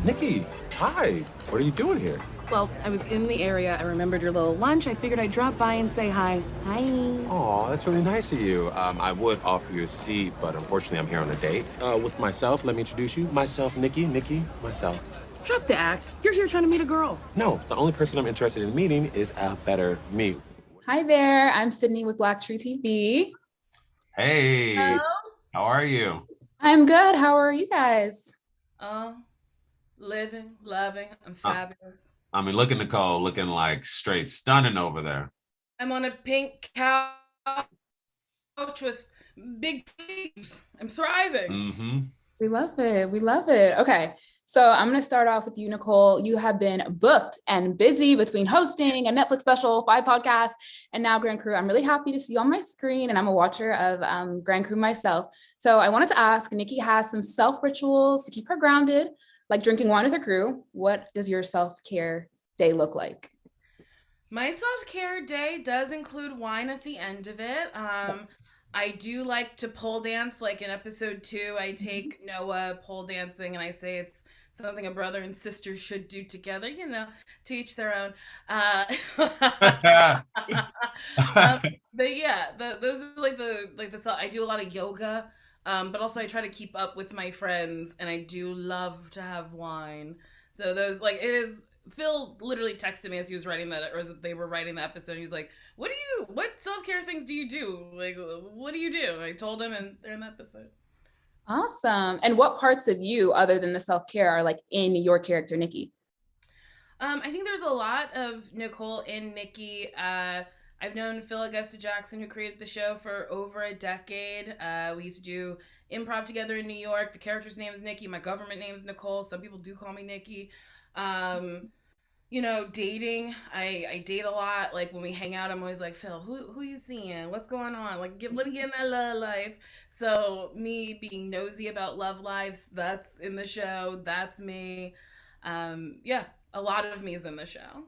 Nikki, hi. What are you doing here? Well, I was in the area. I remembered your little lunch. I figured I'd drop by and say hi. Hi. Oh, that's really nice of you. I would offer you a seat, but unfortunately I'm here on a date. With myself, let me introduce you. Myself, Nikki, myself. Drop the act. You're here trying to meet a girl. No, the only person I'm interested in meeting is a better me. Hi there, I'm Sydney with BlackTree TV. Hey, Hello? how are you? I'm good. How are you guys? Oh, living, loving. I'm Uh, fabulous. I mean, look at Nicole looking like straight stunning over there. I'm on a pink couch with big things. I'm thriving. Mm-hmm. We love it. We love it. Okay, so I'm going to start off with you, Nicole. You have been booked and busy between hosting a Netflix special, 5 podcasts, and now Grand Crew. I'm really happy to see you on my screen, and I'm a watcher of Grand Crew myself. So I wanted to ask, Nikki has some self-rituals to keep her grounded, like drinking wine with her crew. What does your self-care day look like? My self-care day does include wine at the end of it. I do like to pole dance. Like in episode 2, I take Noah pole dancing and I say it's something a brother and sister should do together, to each their own. But yeah, those are I do a lot of yoga, but also I try to keep up with my friends, and I do love to have wine. So those it is. Phil literally texted me as he was writing that, or as they were writing the episode. He was like, what self-care things do you do? Like, what do you do?" And I told him, and they're in the episode. Awesome. And what parts of you, other than the self-care, are like in your character, Nikki? I think there's a lot of Nicole and Nikki. I've known Phil Augusta Jackson, who created the show, for over a decade. We used to do improv together in New York. The character's name is Nikki. My government name is Nicole. Some people do call me Nikki. Dating. I date a lot. Like when we hang out, I'm always like, "Phil, who you seeing? What's going on? Like, let me get in that love life." So me being nosy about love lives, that's in the show. That's me. Yeah, a lot of me is in the show.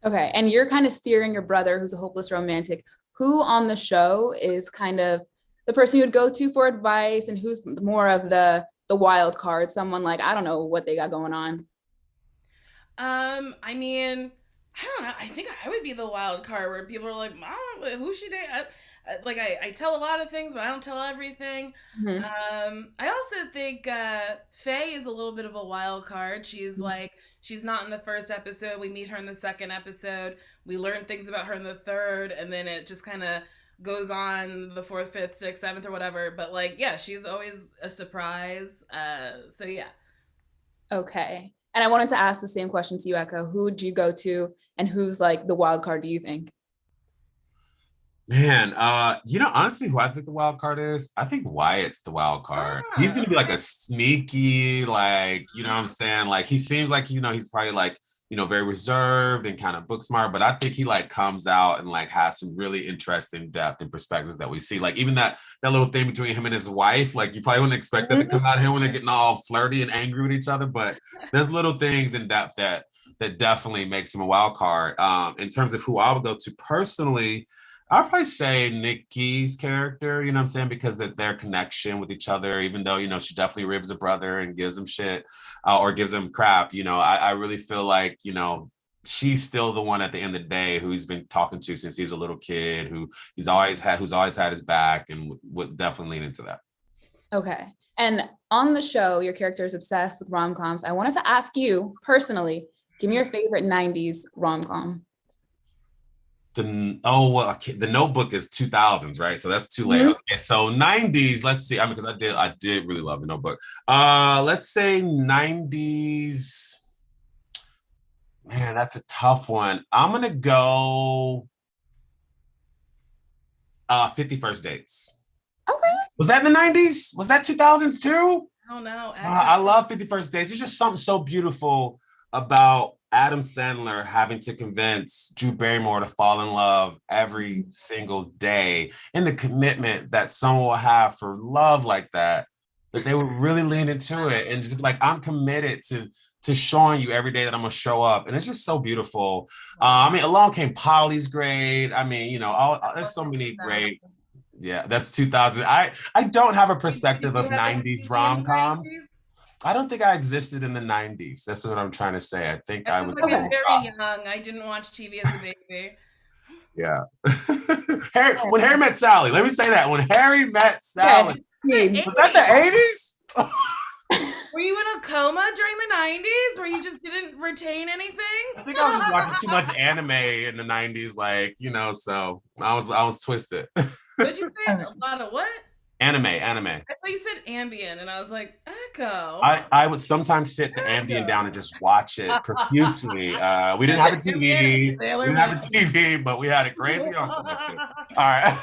Okay, and you're kind of steering your brother, who's a hopeless romantic. Who on the show is kind of the person you would go to for advice, and who's more of the wild card? Someone like, I don't know what they got going on. I mean, I don't know. I think I would be the wild card where people are like, "Who's she date?" I tell a lot of things, but I don't tell everything. Mhm. I also think Faye is a little bit of a wild card. She's not in the first episode. We meet her in the second episode. We learn things about her in the third, and then it just kind of goes on the fourth, fifth, sixth, seventh, or whatever. But yeah, she's always a surprise. So yeah. Okay. And I wanted to ask the same question to you, Echo. Who would you go to, and who's like the wild card, do you think? Man, honestly, who I think the wild card is, I think Wyatt's the wild card. He's gonna be like a sneaky, like, you know what I'm saying? Like he seems like, he's probably like, very reserved and kind of book smart, but I think he like comes out and like has some really interesting depth and perspectives that we see. Like even that little thing between him and his wife, like you probably wouldn't expect that to come out here when they're getting all flirty and angry with each other, but there's little things in depth that definitely makes him a wild card. In terms of who I would go to personally, I'd probably say Nikki's character, you know what I'm saying? Because their connection with each other, even though, she definitely ribs a brother and gives him shit or gives him crap, I really feel like, she's still the one at the end of the day who he's been talking to since he was a little kid, who's always had his back, and would definitely lean into that. Okay. And on the show, your character is obsessed with rom-coms. I wanted to ask you personally, give me your favorite 90s rom-com. The Notebook is 2000s, right? So that's too late. Mhm. Okay, so 90s. Let's see. I mean, because I did really love the Notebook. Let's say 90s. Man, that's a tough one. I'm gonna go 51st Dates. Okay. Was that in the 90s? Was that 2000s too? I don't know. I love 51st Dates. There's just something so beautiful about Adam Sandler having to convince Drew Barrymore to fall in love every single day, and the commitment that someone will have for love like that they would really lean into it and just be like, I'm committed to showing you every day that I'm gonna show up. And it's just so beautiful. I mean, Along Came Polly's great. I mean, there's so many great. Yeah, that's 2000. I don't have a perspective of 90s rom-coms. I don't think I existed in the 90s. That's what I'm trying to say. I think I was like I'm Okay. very young. I didn't watch TV as a baby. yeah. When Harry Met Sally, let me say that. When Harry Met Sally. Okay. Was that the 80s? Were you in a coma during the 90s where you just didn't retain anything? I think I was just watching too much anime in the 90s, like, you know, so I was twisted. Did you say a lot of what? Anime. I thought you said ambient, and I was like, echo. I would sometimes sit the ambient down and just watch it profusely. We didn't have a TV. But we had a crazy uncle. All right.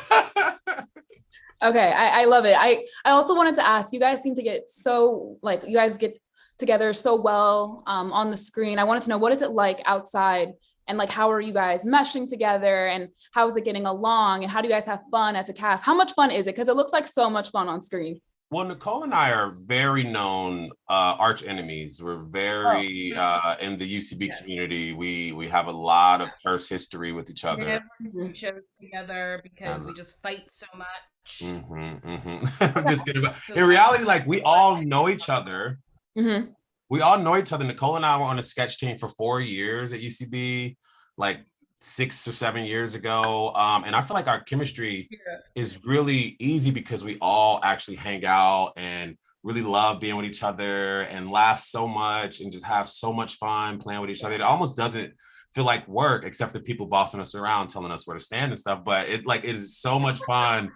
Okay, I love it. I also wanted to ask, you guys seem to get so, like, you guys get together so well on the screen. I wanted to know, what is it like outside, and like, how are you guys meshing together, and how is it getting along, and how do you guys have fun as a cast? How much fun is it? Because it looks like so much fun on screen. Well, Nicole and I are very known arch enemies. We're very in the UCB community. We have a lot of terse history with each other. We never do shows together because we just fight so much. I'm just kidding. But in reality, like, we all know each other. We all know each other. Nicole and I were on a sketch team for 4 years at UCB, like 6 or 7 years ago. And I feel like our chemistry is really easy because we all actually hang out and really love being with each other and laugh so much and just have so much fun playing with each other. It almost doesn't feel like work, except the people bossing us around, telling us where to stand and stuff. But it is so much fun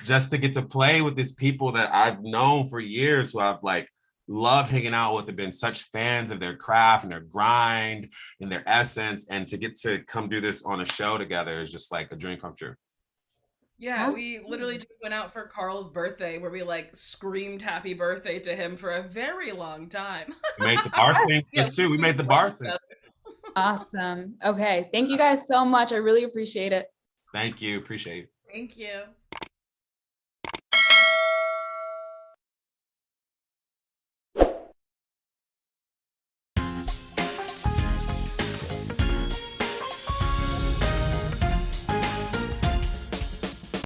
just to get to play with these people that I've known for years, who I've like loved hanging out with, have been such fans of their craft and their grind and their essence, and to get to come do this on a show together is just like a dream come true. Yeah, we literally just went out for Carl's birthday where we like screamed happy birthday to him for a very long time. We made the bar scene too. We made the bar scene. Awesome. Okay, thank you guys so much. I really appreciate it. Thank you. Appreciate it. Thank you.